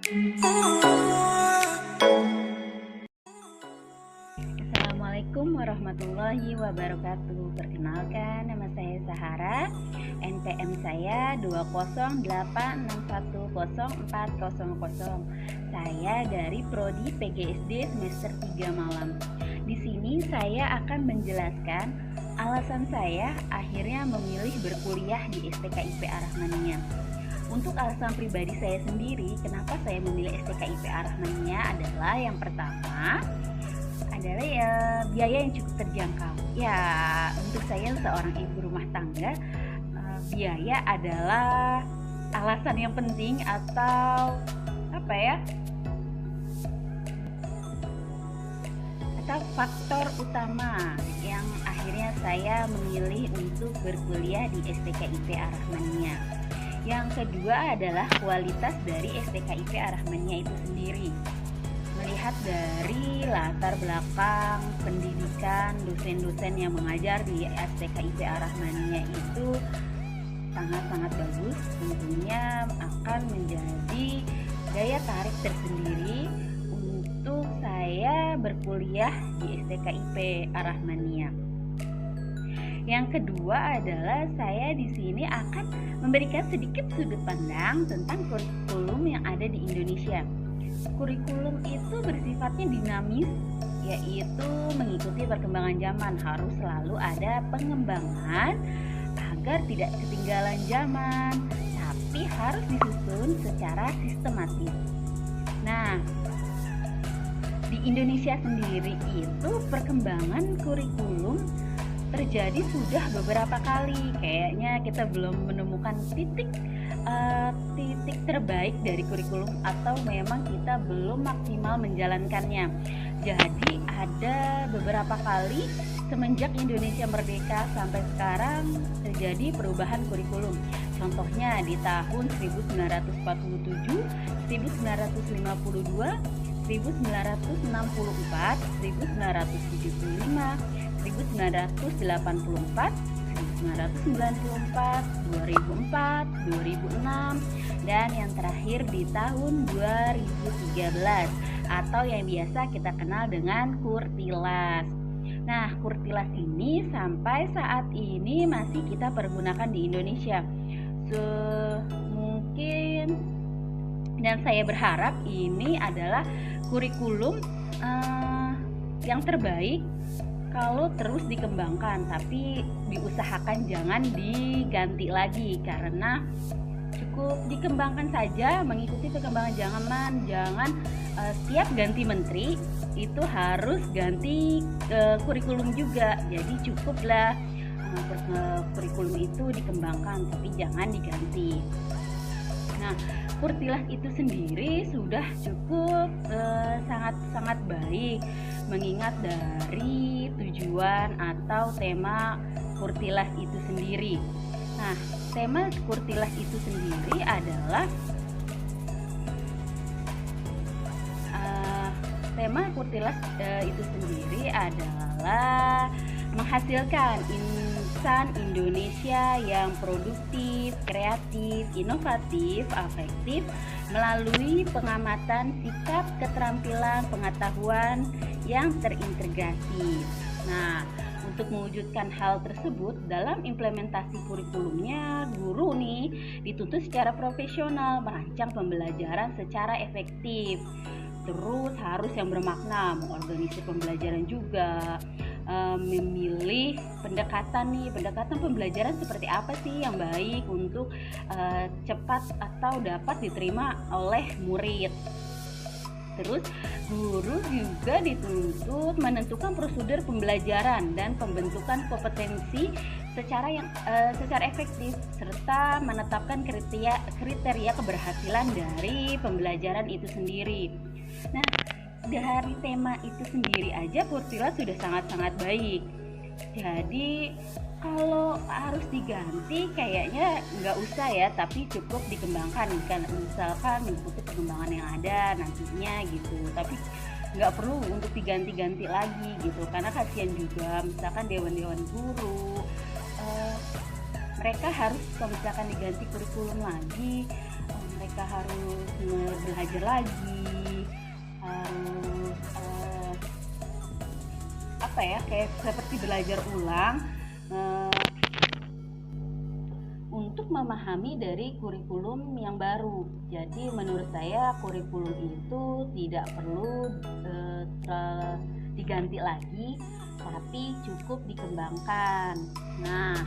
Assalamualaikum warahmatullahi wabarakatuh. Perkenalkan, nama saya Sahara. NPM saya 208610400. Saya dari Prodi PGSD semester 3 Malam. Di sini saya akan menjelaskan alasan saya akhirnya memilih berkuliah di STKIP Ar-Rahmaniyah. Untuk alasan pribadi saya sendiri, kenapa saya memilih STKIP Ar-Rahmaniyah adalah yang pertama adalah ya biaya yang cukup terjangkau. Ya, untuk saya seorang ibu rumah tangga, biaya adalah alasan yang penting atau atau faktor utama yang akhirnya saya memilih untuk berkuliah di STKIP Ar-Rahmaniyah. Yang kedua adalah kualitas dari STKIP Ar-Rahmaniyah itu sendiri. Melihat dari latar belakang pendidikan dosen-dosen yang mengajar di STKIP Ar-Rahmaniyah itu sangat-sangat bagus, tentunya akan menjadi daya tarik tersendiri untuk saya berkuliah di STKIP Ar-Rahmaniyah. Yang kedua adalah saya di sini akan memberikan sedikit sudut pandang tentang kurikulum yang ada di Indonesia. Kurikulum itu bersifatnya dinamis, yaitu mengikuti perkembangan zaman, harus selalu ada pengembangan agar tidak ketinggalan zaman, tapi harus disusun secara sistematis. Nah, di Indonesia sendiri itu perkembangan kurikulum terjadi sudah beberapa kali. Kayaknya kita belum menemukan titik terbaik dari kurikulum, atau memang kita belum maksimal menjalankannya. Jadi ada beberapa kali semenjak Indonesia merdeka sampai sekarang terjadi perubahan kurikulum. Contohnya di tahun 1947, 1952, 1964, 1975, 1984, 1994, 2004, 2006, dan yang terakhir di tahun 2013 atau yang biasa kita kenal dengan Kurtilas. Nah, Kurtilas ini sampai saat ini masih kita pergunakan di Indonesia. Mungkin dan saya berharap ini adalah kurikulum yang terbaik kalau terus dikembangkan, tapi diusahakan jangan diganti lagi, karena cukup dikembangkan saja, mengikuti perkembangan zaman. Jangan setiap ganti menteri itu harus ganti kurikulum juga. Jadi cukuplah kurikulum itu dikembangkan, tapi jangan diganti. Nah, Kurtilas itu sendiri sudah cukup sangat baik, mengingat dari tujuan atau tema Kurtilas itu sendiri. Nah, tema Kurtilas itu sendiri adalah menghasilkan insan Indonesia yang produktif, kreatif, inovatif, afektif melalui pengamatan sikap, keterampilan, pengetahuan yang terintegrasi. Nah, untuk mewujudkan hal tersebut dalam implementasi kurikulumnya, guru nih dituntut secara profesional merancang pembelajaran secara efektif. Terus harus yang bermakna, mengorganisir pembelajaran juga, memilih pendekatan pembelajaran seperti apa sih yang baik untuk cepat atau dapat diterima oleh murid. Terus guru juga dituntut menentukan prosedur pembelajaran dan pembentukan kompetensi secara efektif, serta menetapkan kriteria keberhasilan dari pembelajaran itu sendiri. Nah, dari tema itu sendiri aja Kurtilas sudah sangat baik. Jadi kalau harus diganti kayaknya nggak usah ya, tapi cukup dikembangkan kan, misalkan mengikuti perkembangan yang ada nantinya gitu. Tapi nggak perlu untuk diganti-ganti lagi gitu, karena kasihan juga misalkan dewan-dewan guru, mereka harus kalau misalkan diganti kurikulum lagi, mereka harus belajar lagi, harus kayak seperti belajar ulang untuk memahami dari kurikulum yang baru. Jadi menurut saya kurikulum itu tidak perlu diganti lagi, tapi cukup dikembangkan. Nah,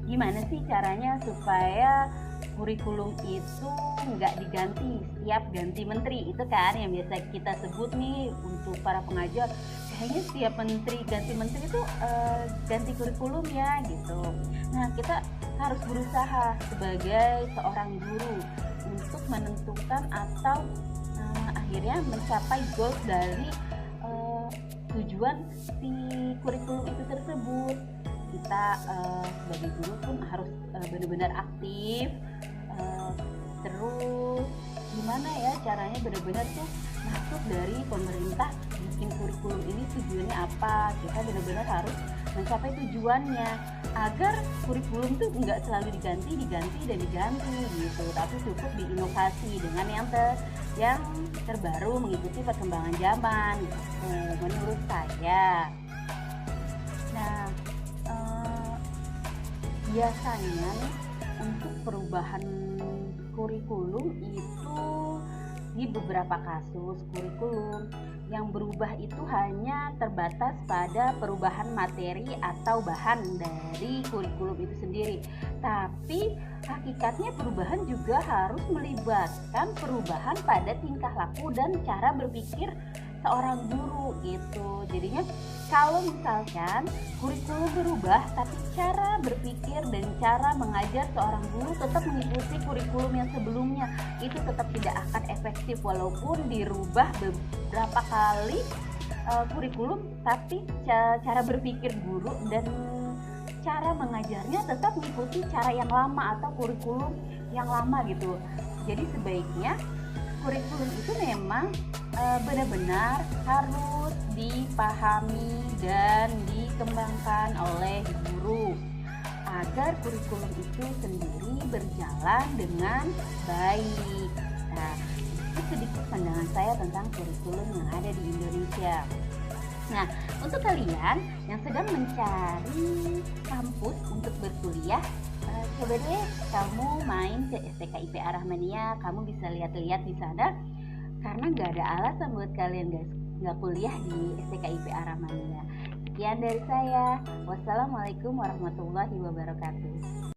gimana sih caranya supaya kurikulum itu nggak diganti setiap ganti menteri? Itu kan yang biasa kita sebut nih untuk para pengajar, kayaknya setiap menteri ganti menteri itu ganti kurikulum ya gitu. Nah, kita harus berusaha sebagai seorang guru untuk menentukan atau akhirnya mencapai goals dari tujuan si kurikulum itu tersebut. Kita sebagai guru pun harus benar-benar aktif, terus gimana ya caranya benar-benar tuh masuk dari pemerintah bikin kurikulum ini tujuannya apa. Kita benar-benar harus mencapai tujuannya agar kurikulum tuh nggak selalu diganti gitu, tapi cukup diinovasi dengan yang terbaru mengikuti perkembangan zaman menurut saya. Nah, biasanya nih untuk perubahan kurikulum itu di beberapa kasus kurikulum yang berubah itu hanya terbatas pada perubahan materi atau bahan dari kurikulum itu sendiri. Tapi hakikatnya perubahan juga harus melibatkan perubahan pada tingkah laku dan cara berpikir seorang guru gitu. Jadinya kalau misalkan kurikulum berubah tapi cara berpikir dan cara mengajar seorang guru tetap mengikuti kurikulum yang sebelumnya, itu tetap tidak akan efektif walaupun dirubah beberapa kali kurikulum, tapi cara berpikir guru dan cara mengajarnya tetap mengikuti cara yang lama atau kurikulum yang lama gitu. Jadi sebaiknya kurikulum itu memang benar-benar harus dipahami dan dikembangkan oleh guru agar kurikulum itu sendiri berjalan dengan baik. Nah, itu sedikit pandangan saya tentang kurikulum yang ada di Indonesia. Nah, untuk kalian yang sedang mencari kampus untuk berkuliah, coba deh kamu main ke STKIP Ar-Rahmaniyah. Kamu bisa lihat-lihat di sana, karena nggak ada alasan buat kalian guys nggak kuliah di STKIP Ar-Rahmaniyah. Sekian dari saya. Wassalamualaikum warahmatullahi wabarakatuh.